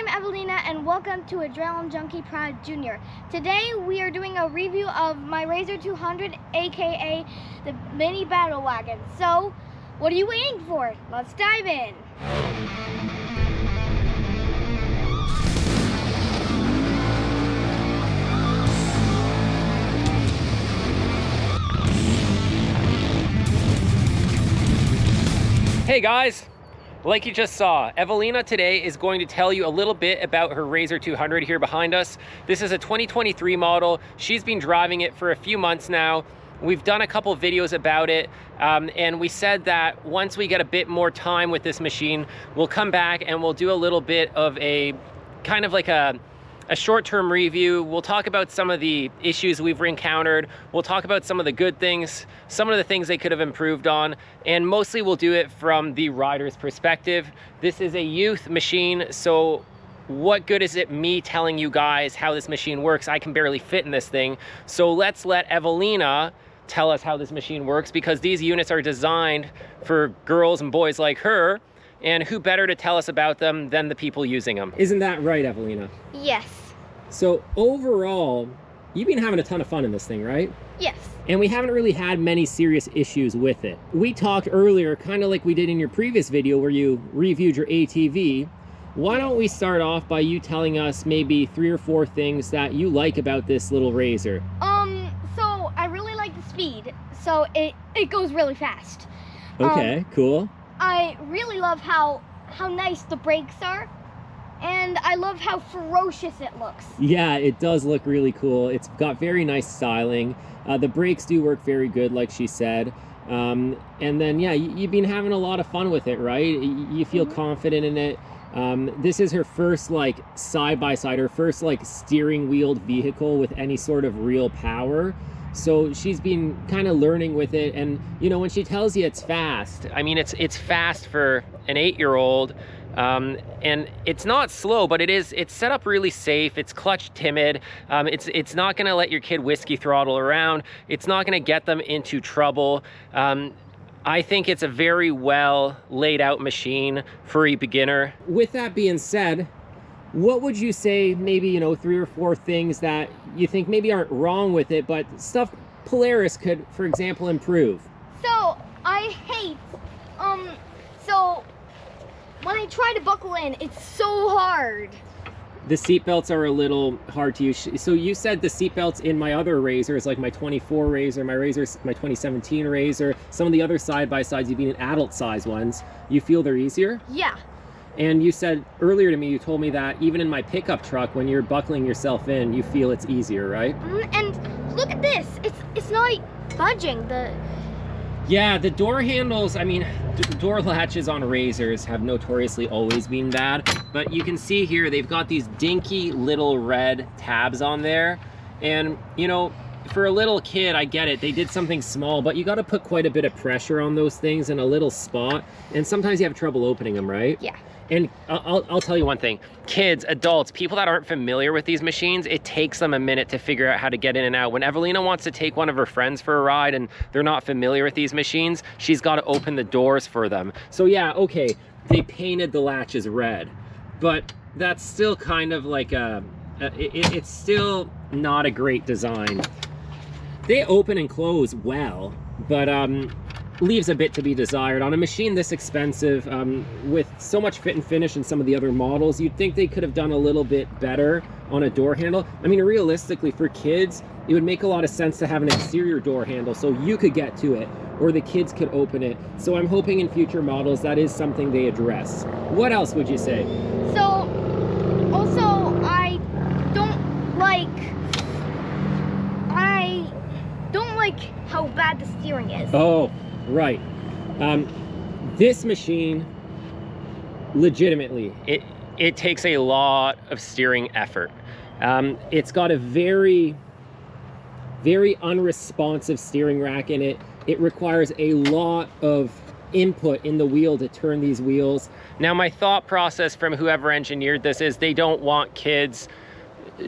I'm Evelina and welcome to AdrenalineJunkieProd Jr. Today we are doing a review of my RZR 200, aka the mini battle wagon. So, what are you waiting for? Let's dive in. Hey guys, like you just saw, Evelina today is going to tell you a little bit about her RZR 200 here behind us. This is a 2023 model. She's been driving it for a few months now. We've done a couple videos about it, and we said that once we get a bit more time with this machine, we'll come back and we'll do a little bit of a kind of like a short-term review. We'll talk about some of the issues we've encountered. We'll talk about some of the good things, some of the things they could have improved on, and mostly we'll do it from the rider's perspective. This is a youth machine, so what good is it me telling you guys how this machine works? I can barely fit in this thing. So let's let Evelina tell us how this machine works, because these units are designed for girls and boys like her, and who better to tell us about them than the people using them? Isn't that right, Evelina? Yes. So overall, you've been having a ton of fun in this thing, right? Yes. And we haven't really had many serious issues with it. We talked earlier, kind of like we did in your previous video where you reviewed your ATV. Why don't we start off by you telling us maybe 3 or 4 things that you like about this little RZR? So I really like the speed. So it goes really fast. Okay, cool. I really love how nice the brakes are, and I love how ferocious it looks. Yeah, it does look really cool. It's got very nice styling. The brakes do work very good, like she said. And then, yeah, you've been having a lot of fun with it, right? You feel confident in it. This is her first, like, side-by-side, her first, like, steering wheeled vehicle with any sort of real power. So she's been kind of learning with it, and you know, when she tells you it's fast, I mean, it's fast for an 8-year-old, and it's not slow, but it's set up really safe. It's clutch timid. It's not gonna let your kid whiskey throttle around. It's not gonna get them into trouble. I think it's a very well laid out machine for a beginner. With that being said, what would you say, maybe, you know, 3 or 4 things that you think maybe aren't wrong with it, but stuff Polaris could, for example, improve? So I hate, so when I try to buckle in, it's so hard. The seat belts are a little hard to use. So you said the seat belts in my other RZRs, like my 24 RZR, my 2017 RZR, some of the other side-by-sides, you've been in adult size ones, you feel they're easier? Yeah. And you said earlier to me, you told me that even in my pickup truck, when you're buckling yourself in, you feel it's easier, right? And look at this, it's not budging. Yeah, the door handles, I mean, door latches on RZRs have notoriously always been bad, but you can see here, they've got these dinky little red tabs on there. And, you know, for a little kid, I get it, they did something small, but you got to put quite a bit of pressure on those things in a little spot, and sometimes you have trouble opening them, right? Yeah. And I'll tell you one thing, kids, adults, people that aren't familiar with these machines, it takes them a minute to figure out how to get in and out. When Evelina wants to take one of her friends for a ride and they're not familiar with these machines, she's got to open the doors for them. So yeah, okay, they painted the latches red, but that's still kind of like it's still not a great design. They open and close well, but leaves a bit to be desired. On a machine this expensive, with so much fit and finish in some of the other models, you'd think they could have done a little bit better on a door handle. I mean, realistically, for kids, it would make a lot of sense to have an exterior door handle so you could get to it, or the kids could open it. So I'm hoping in future models that is something they address. What else would you say? So, also, I don't like how bad the steering is. Oh, right. This machine, legitimately, it takes a lot of steering effort. It's got a very, very unresponsive steering rack in it. It requires a lot of input in the wheel to turn these wheels. Now, my thought process from whoever engineered this is they don't want kids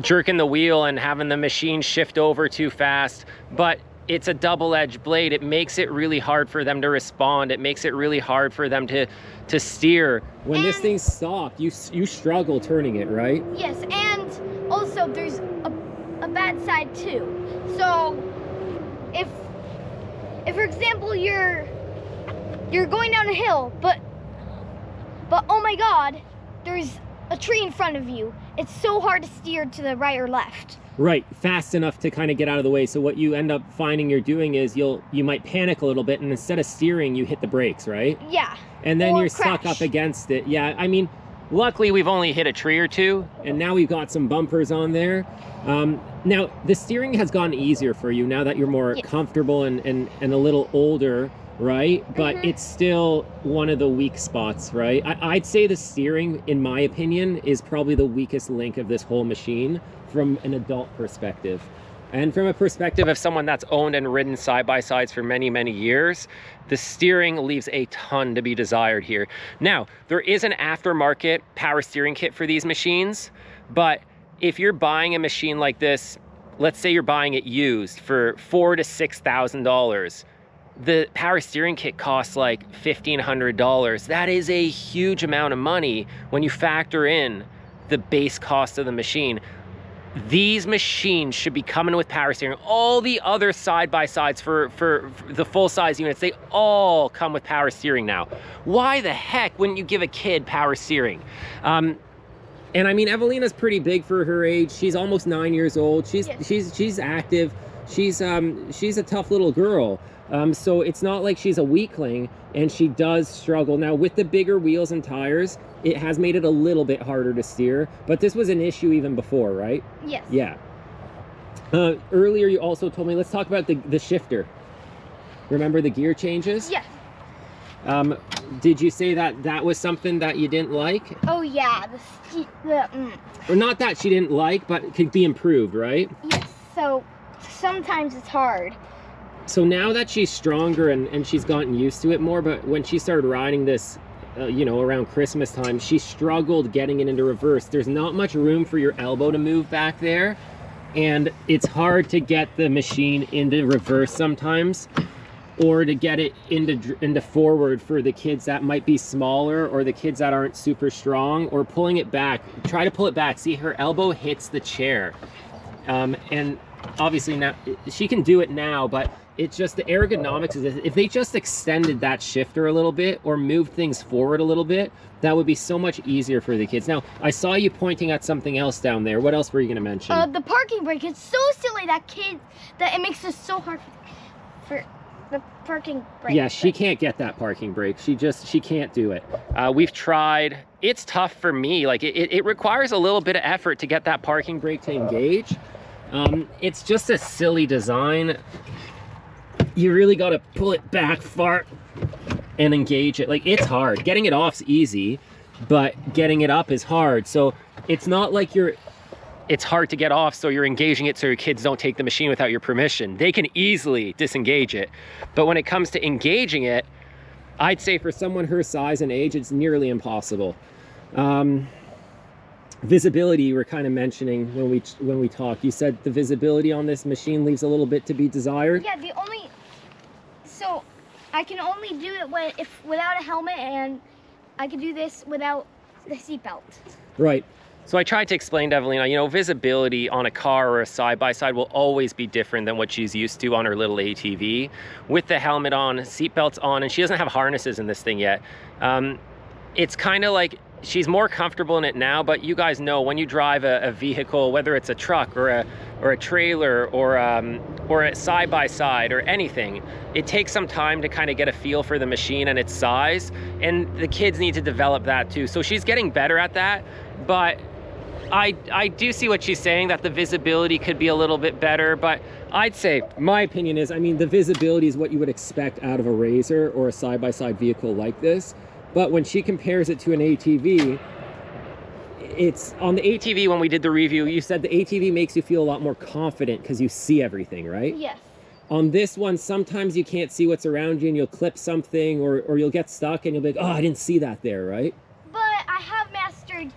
jerking the wheel and having the machine shift over too fast, but it's a double-edged blade. It makes it really hard for them to respond. It makes it really hard for them to steer. When this thing's stopped, you struggle turning it, right? Yes, and also there's a bad side too. So if for example you're going down a hill, but oh my God, there's a tree in front of you. It's so hard to steer to the right or left. Right, fast enough to kind of get out of the way. So what you end up finding you're doing is you might panic a little bit, and instead of steering, you hit the brakes, right? Yeah. And then you're crash. stuck up against it. Yeah, I mean, luckily we've only hit a tree or two, and now we've got some bumpers on there. Now, the steering has gotten easier for you now that you're more comfortable and a little older, right? But it's still one of the weak spots, right? I'd say the steering, in my opinion, is probably the weakest link of this whole machine from an adult perspective. And from a perspective of someone that's owned and ridden side-by-sides for many, many years, the steering leaves a ton to be desired here. Now, there is an aftermarket power steering kit for these machines, but if you're buying a machine like this, let's say you're buying it used for $4,000 to $6,000, the power steering kit costs like $1,500. That is a huge amount of money when you factor in the base cost of the machine. These machines should be coming with power steering. All the other side-by-sides for the full-size units, they all come with power steering now. Why the heck wouldn't you give a kid power steering? And I mean, Evelina's pretty big for her age. She's almost 9 years old. She's active. She's a tough little girl. So it's not like she's a weakling, and she does struggle. Now, with the bigger wheels and tires, it has made it a little bit harder to steer, but this was an issue even before, right? Yes. Yeah. Earlier, you also told me, let's talk about the shifter. Remember the gear changes? Yes. Did you say that was something that you didn't like? Oh yeah, Or not that she didn't like, but could be improved, right? Yes, so sometimes it's hard. So now that she's stronger and she's gotten used to it more, but when she started riding this, you know, around Christmas time, she struggled getting it into reverse. There's not much room for your elbow to move back there, and it's hard to get the machine into reverse sometimes, or to get it into forward for the kids that might be smaller, or the kids that aren't super strong, or pulling it back. Try to pull it back. See, her elbow hits the chair. And obviously now, she can do it now, but it's just the ergonomics is if they just extended that shifter a little bit or moved things forward a little bit, that would be so much easier for the kids. Now, I saw you pointing at something else down there. What else were you going to mention? The parking brake. It's so silly that it makes it so hard for the parking brake. Yeah, she can't get that parking brake. She can't do it. We've tried. It's tough for me. Like it requires a little bit of effort to get that parking brake to engage. It's just a silly design. You really got to pull it back far and engage it. Like, it's hard. Getting it off's easy, but getting it up is hard. So it's not like it's hard to get off, so you're engaging it so your kids don't take the machine without your permission. They can easily disengage it. But when it comes to engaging it, I'd say for someone her size and age, it's nearly impossible. Visibility, you were kind of mentioning when we talked. You said the visibility on this machine leaves a little bit to be desired. Yeah, so I can only do it without a helmet, and I can do this without the seatbelt. Right. So I tried to explain to Evelina, you know, visibility on a car or a side-by-side will always be different than what she's used to on her little ATV. With the helmet on, seatbelts on, and she doesn't have harnesses in this thing yet. It's kind of like she's more comfortable in it now, but you guys know when you drive a vehicle, whether it's a truck or a trailer or a side-by-side or anything, it takes some time to kind of get a feel for the machine and its size, and the kids need to develop that too. So she's getting better at that, but I do see what she's saying, that the visibility could be a little bit better, but I'd say, my opinion is, I mean, the visibility is what you would expect out of a RZR or a side-by-side vehicle like this. But when she compares it to an ATV, it's on the ATV, when we did the review, you said the ATV makes you feel a lot more confident because you see everything, right? Yes. On this one, sometimes you can't see what's around you and you'll clip something or you'll get stuck and you'll be like, oh, I didn't see that there, right? But I have mastered,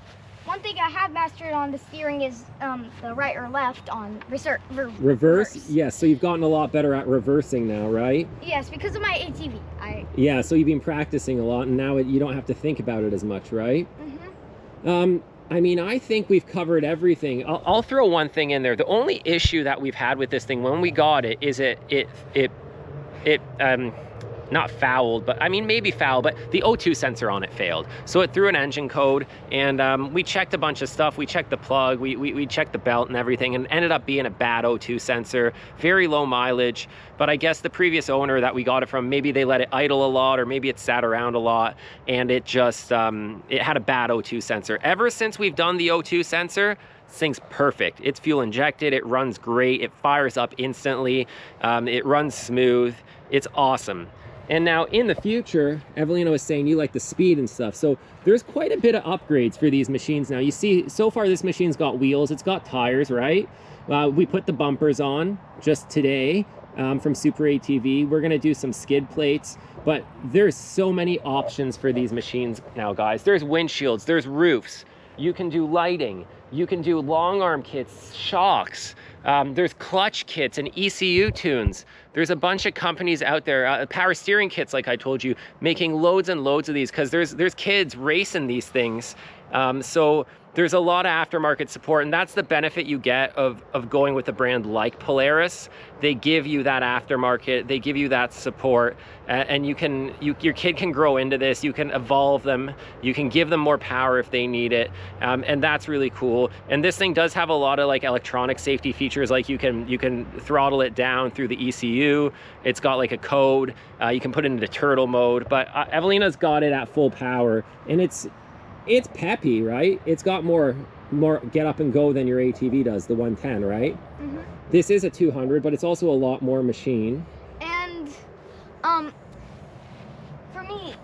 one thing I have mastered on the steering is the right or left on reverse. Yes, so you've gotten a lot better at reversing now, right? Yes, because of my ATV. Yeah, so you've been practicing a lot, and now you don't have to think about it as much, right? Mm-hmm. I mean, I think we've covered everything. I'll throw one thing in there. The only issue that we've had with this thing when we got it is it not fouled, but I mean maybe foul, but the O2 sensor on it failed. So it threw an engine code, and we checked a bunch of stuff. We checked the plug, we checked the belt and everything, and ended up being a bad O2 sensor, very low mileage. But I guess the previous owner that we got it from, maybe they let it idle a lot, or maybe it sat around a lot, and it just, it had a bad O2 sensor. Ever since we've done the O2 sensor, this thing's perfect. It's fuel injected, it runs great, it fires up instantly, it runs smooth, it's awesome. And now in the future, Evelina was saying you like the speed and stuff. So there's quite a bit of upgrades for these machines now. You see, so far this machine's got wheels, it's got tires, right? We put the bumpers on just today from Super ATV. We're gonna do some skid plates, but there's so many options for these machines now, guys. There's windshields, there's roofs. You can do lighting, you can do long arm kits, shocks. There's clutch kits and ECU tunes. There's a bunch of companies out there, power steering kits, like I told you, making loads and loads of these, because there's kids racing these things. So there's a lot of aftermarket support, and that's the benefit you get of going with a brand like Polaris. They give you that aftermarket, they give you that support, and your kid can grow into this, you can evolve them, you can give them more power if they need it, and that's really cool. And this thing does have a lot of like electronic safety features, like you can throttle it down through the ECU. It's got like a code, you can put it into turtle mode, but Evelina's got it at full power, and it's peppy, right? It's got more get up and go than your ATV does, the 110, right? Mm-hmm. This is a 200, but it's also a lot more machine. And for me,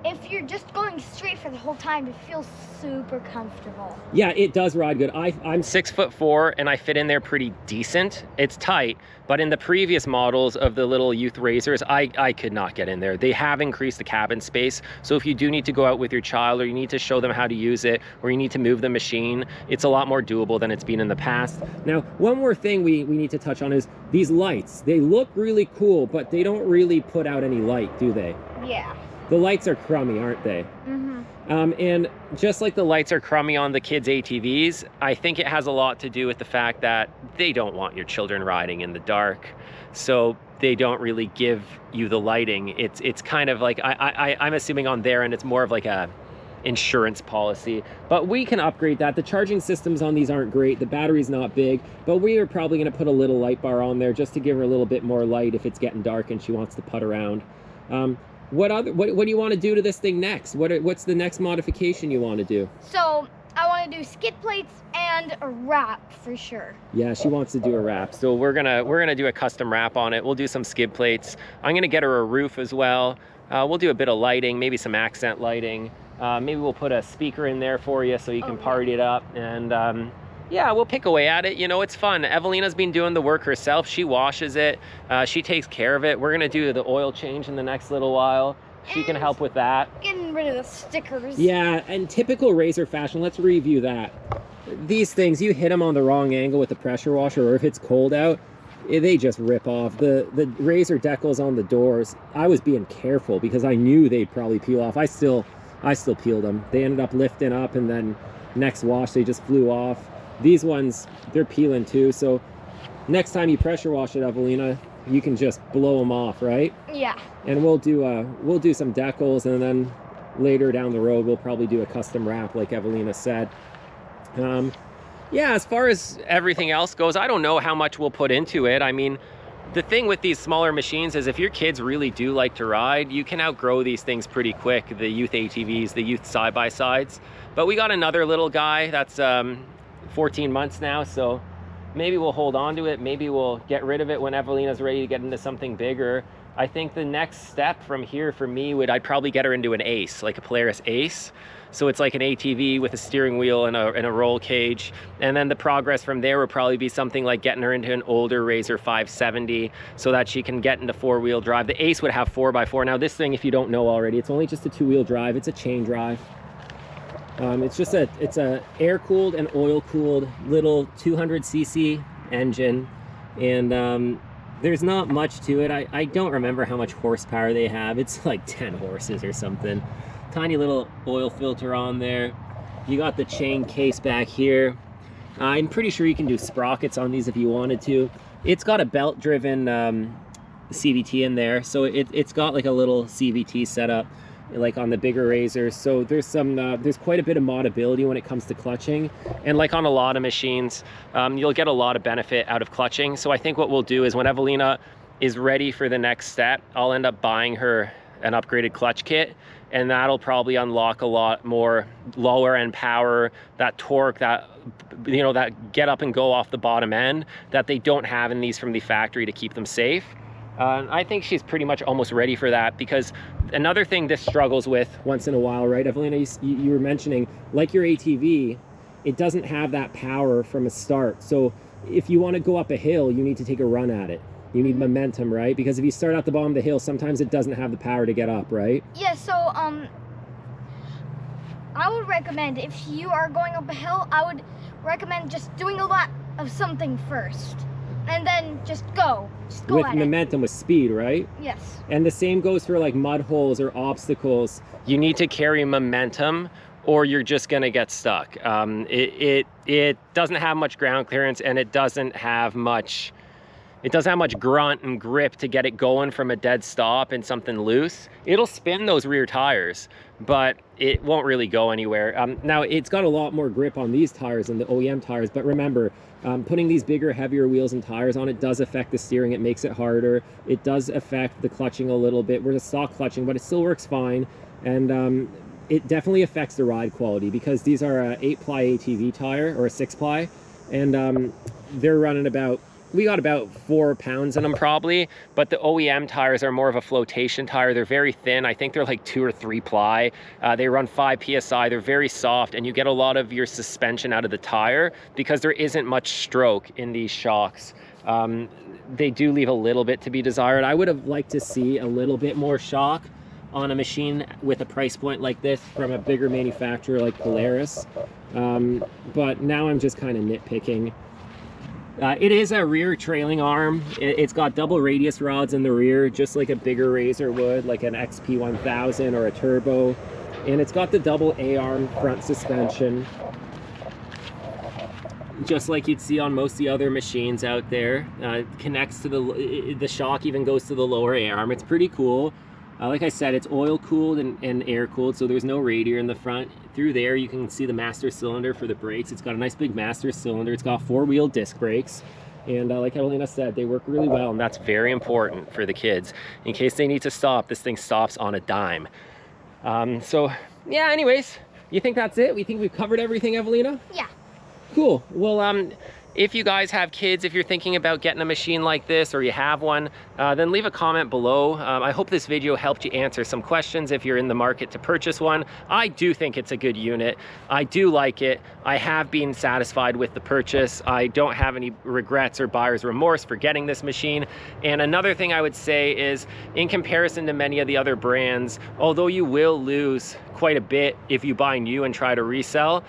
if you're just going straight for the whole time, it feels super comfortable. Yeah, it does ride good. I'm 6'4", and I fit in there pretty decent. It's tight, but in the previous models of the little youth racers, I could not get in there. They have increased the cabin space, so if you do need to go out with your child, or you need to show them how to use it, or you need to move the machine, it's a lot more doable than it's been in the past. Now, one more thing we need to touch on is these lights. They look really cool, but they don't really put out any light, do they? Yeah. The lights are crummy, aren't they? Mm-hmm. And just like the lights are crummy on the kids' ATVs, I think it has a lot to do with the fact that they don't want your children riding in the dark. So they don't really give you the lighting. It's kind of like, I'm assuming on their end, it's more of like a insurance policy, but we can upgrade that. The charging systems on these aren't great. The battery's not big, but we are probably going to put a little light bar on there just to give her a little bit more light if it's getting dark and she wants to putt around. What do you want to do to this thing next? What's the next modification you want to do? So I want to do skid plates and a wrap for sure. Yeah, she wants to do a wrap. So we're gonna do a custom wrap on it. We'll do some skid plates. I'm gonna get her a roof as well. We'll do a bit of lighting, maybe some accent lighting. Maybe we'll put a speaker in there for you so you can party it up. And yeah, we'll pick away at it. You know, it's fun. Evelina's been doing the work herself. She washes it. She takes care of it. We're gonna do the oil change in the next little while. She can help with that. Getting rid of the stickers. Yeah, and typical RZR fashion, let's review that. These things, you hit them on the wrong angle with the pressure washer, or if it's cold out, they just rip off. The RZR decals on the doors, I was being careful because I knew they'd probably peel off. I still peeled them. They ended up lifting up, and then next wash, they just flew off. These ones, they're peeling too, so next time you pressure wash it, Evelina, you can just blow them off, right? Yeah. And we'll do some decals, and then later down the road, we'll probably do a custom wrap, like Evelina said. Yeah, as far as everything else goes, I don't know how much we'll put into it. I mean, the thing with these smaller machines is if your kids really do like to ride, you can outgrow these things pretty quick, the youth ATVs, the youth side-by-sides. But we got another little guy that's 14 months now, so maybe we'll hold on to it. Maybe we'll get rid of it when Evelina's ready to get into something bigger. I think the next step from here for me I'd probably get her into an Ace, like a Polaris Ace. So it's like an ATV with a steering wheel and a roll cage. And then the progress from there would probably be something like getting her into an older RZR 570 so that she can get into four-wheel drive. The Ace would have 4x4. Now this thing, if you don't know already, it's only just a two-wheel drive. It's a chain drive. It's a air-cooled and oil-cooled little 200cc engine, and there's not much to it. I don't remember how much horsepower they have. It's like 10 horses or something. Tiny little oil filter on there. You got the chain case back here. I'm pretty sure you can do sprockets on these if you wanted to. It's got a belt-driven CVT in there, so it's got like a little CVT setup like on the bigger razors. So there's quite a bit of modability when it comes to clutching, and like on a lot of machines, you'll get a lot of benefit out of clutching. So I think what we'll do is when Evelina is ready for the next step, I'll end up buying her an upgraded clutch kit, and that'll probably unlock a lot more lower end power, that torque, that, you know, that get up and go off the bottom end that they don't have in these from the factory to keep them safe. I think she's pretty much almost ready for that, because another thing this struggles with once in a while, right, Evelina, you were mentioning, like your ATV, it doesn't have that power from a start. So if you want to go up a hill, you need to take a run at it. You need momentum, right? Because if you start at the bottom of the hill, sometimes it doesn't have the power to get up, right? Yeah, so I would recommend, if you are going up a hill, I would recommend just doing a lot of something first, and then just go with at momentum, with speed, right? Yes. And the same goes for like mud holes or obstacles. You need to carry momentum, or you're just gonna get stuck. It doesn't have much ground clearance, and it doesn't have much grunt and grip to get it going from a dead stop and something loose. It'll spin those rear tires, but it won't really go anywhere. Now, it's got a lot more grip on these tires than the OEM tires, but remember, putting these bigger, heavier wheels and tires on it does affect the steering. It makes it harder. It does affect the clutching a little bit. We're the stock clutching, but it still works fine. And it definitely affects the ride quality, because these are a 8-ply ATV tire, or a 6-ply, and they're running about, we got about 4 pounds in them probably, but the OEM tires are more of a flotation tire. They're very thin. I think they're like 2 or 3 ply. They run 5 PSI. They're very soft, and you get a lot of your suspension out of the tire because there isn't much stroke in these shocks. They do leave a little bit to be desired. I would have liked to see a little bit more shock on a machine with a price point like this from a bigger manufacturer like Polaris. But now I'm just kind of nitpicking. It is a rear trailing arm. It's got double radius rods in the rear, just like a bigger razor would, like an XP1000 or a turbo. And it's got the double A-arm front suspension, just like you'd see on most of the other machines out there. Connects to the shock even goes to the lower A-arm. It's pretty cool. Like I said, it's oil cooled and air cooled, so there's no radiator in the front. Through there you can see the master cylinder for the brakes. It's got a nice big master cylinder. It's got 4-wheel disc brakes, and like Evelina said, they work really well, and that's very important for the kids. In case they need to stop, this thing stops on a dime. So yeah, anyways, you think that's it? We think we've covered everything, Evelina? Yeah. Cool. Well, if you guys have kids, if you're thinking about getting a machine like this, or you have one, then leave a comment below. I hope this video helped you answer some questions if you're in the market to purchase one. I do think it's a good unit. I do like it. I have been satisfied with the purchase. I don't have any regrets or buyer's remorse for getting this machine. And another thing I would say is, in comparison to many of the other brands, although you will lose quite a bit if you buy new and try to resell,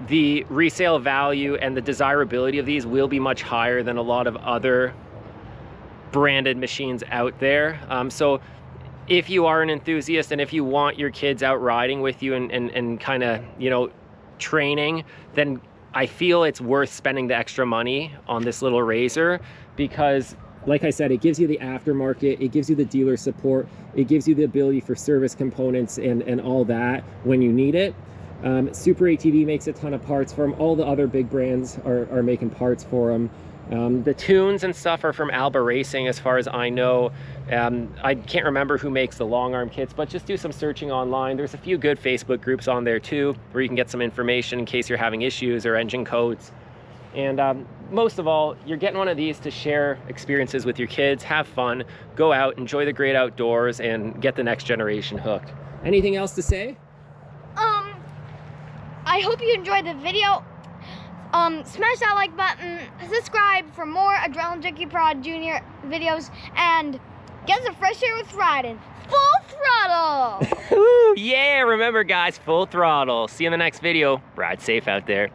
the resale value and the desirability of these will be much higher than a lot of other branded machines out there. So if you are an enthusiast, and if you want your kids out riding with you and kind of, you know, training, then I feel it's worth spending the extra money on this little razor, because like I said, it gives you the aftermarket, it gives you the dealer support, it gives you the ability for service components and all that when you need it. Super ATV makes a ton of parts for them. All the other big brands are making parts for them. The tunes and stuff are from Alba Racing, as far as I know. I can't remember who makes the long arm kits, but just do some searching online. There's a few good Facebook groups on there too, where you can get some information in case you're having issues or engine codes. And most of all, you're getting one of these to share experiences with your kids, have fun, go out, enjoy the great outdoors, and get the next generation hooked. Anything else to say? I hope you enjoyed the video. Smash that like button, subscribe for more AdrenalineJunkieProd Jr. videos, and get some fresh air with riding. Full throttle. Ooh, yeah, remember guys, full throttle. See you in the next video. Ride safe out there.